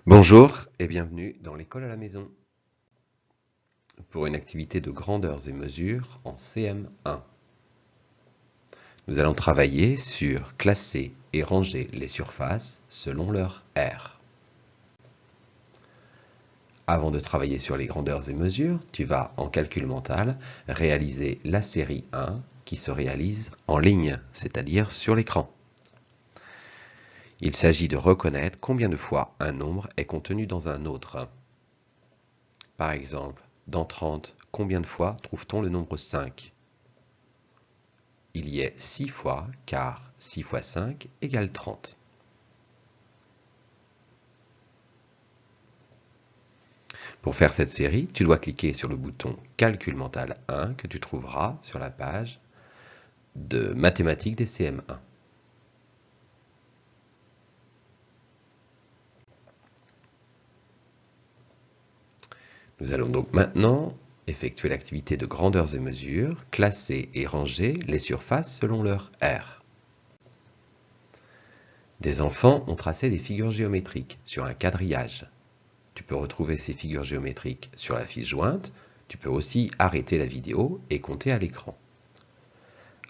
Bonjour et bienvenue dans l'école à la maison pour une activité de grandeurs et mesures en CM1. Nous allons travailler sur classer et ranger les surfaces selon leur R. Avant de travailler sur les grandeurs et mesures, tu vas en calcul mental réaliser la série 1 qui se réalise en ligne, c'est-à-dire sur l'écran. Il s'agit de reconnaître combien de fois un nombre est contenu dans un autre. Par exemple, dans 30, combien de fois trouve-t-on le nombre 5 ? Il y est 6 fois, car 6 fois 5 égale 30. Pour faire cette série, tu dois cliquer sur le bouton Calcul mental 1 que tu trouveras sur la page de mathématiques des CM1. Nous allons donc maintenant effectuer l'activité de grandeurs et mesures, classer et ranger les surfaces selon leur R. Des enfants ont tracé des figures géométriques sur un quadrillage. Tu peux retrouver ces figures géométriques sur la fiche jointe. Tu peux aussi arrêter la vidéo et compter à l'écran.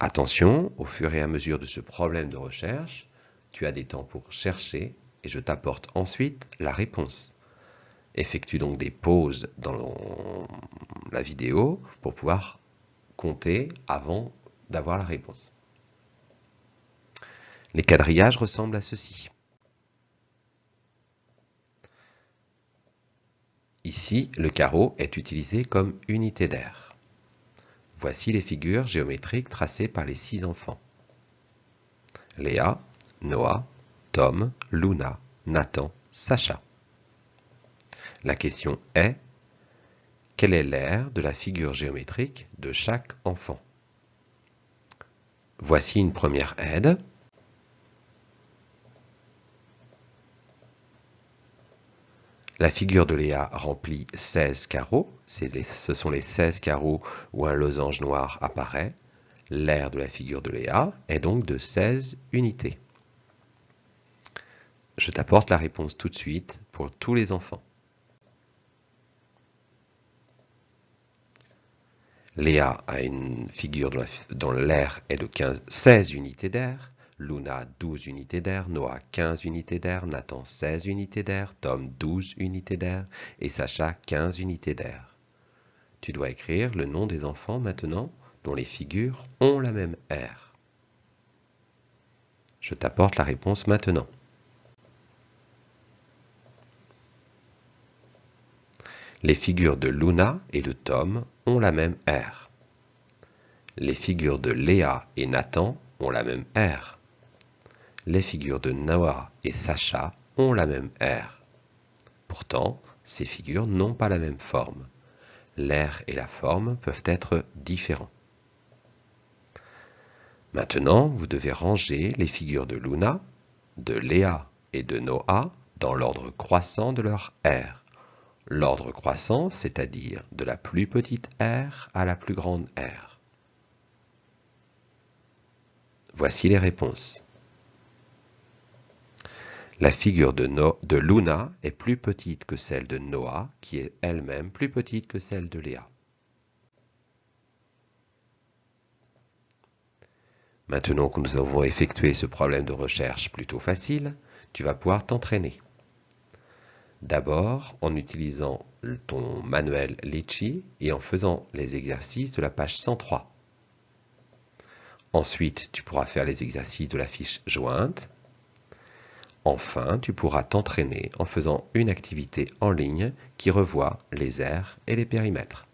Attention, au fur et à mesure de ce problème de recherche, tu as des temps pour chercher et je t'apporte ensuite la réponse. Effectue donc des pauses dans la vidéo pour pouvoir compter avant d'avoir la réponse. Les quadrillages ressemblent à ceci. Ici, le carreau est utilisé comme unité d'aire. Voici les figures géométriques tracées par les 6 enfants. Léa, Noah, Tom, Luna, Nathan, Sacha. La question est, quelle est l'aire de la figure géométrique de chaque enfant? Voici une première aide. La figure de Léa remplit 16 carreaux. Ce sont les 16 carreaux où un losange noir apparaît. L'aire de la figure de Léa est donc de 16 unités. Je t'apporte la réponse tout de suite pour tous les enfants. Léa a une figure dont l'aire est de 16 unités d'air. Luna 12 unités d'air, Noah 15 unités d'air, Nathan 16 unités d'air, Tom 12 unités d'air et Sacha 15 unités d'air. Tu dois écrire le nom des enfants maintenant dont les figures ont la même aire. Je t'apporte la réponse maintenant. Les figures de Luna et de Tom ont la même aire. Les figures de Léa et Nathan ont la même aire. Les figures de Noah et Sacha ont la même aire. Pourtant, ces figures n'ont pas la même forme. L'aire et la forme peuvent être différents. Maintenant, vous devez ranger les figures de Luna, de Léa et de Noah dans l'ordre croissant de leur aire. L'ordre croissant, c'est-à-dire de la plus petite aire à la plus grande aire. Voici les réponses. La figure de Luna est plus petite que celle de Noah, qui est elle-même plus petite que celle de Léa. Maintenant que nous avons effectué ce problème de recherche plutôt facile, tu vas pouvoir t'entraîner. D'abord, en utilisant ton manuel Litchi et en faisant les exercices de la page 103. Ensuite, tu pourras faire les exercices de la fiche jointe. Enfin, tu pourras t'entraîner en faisant une activité en ligne qui revoit les aires et les périmètres.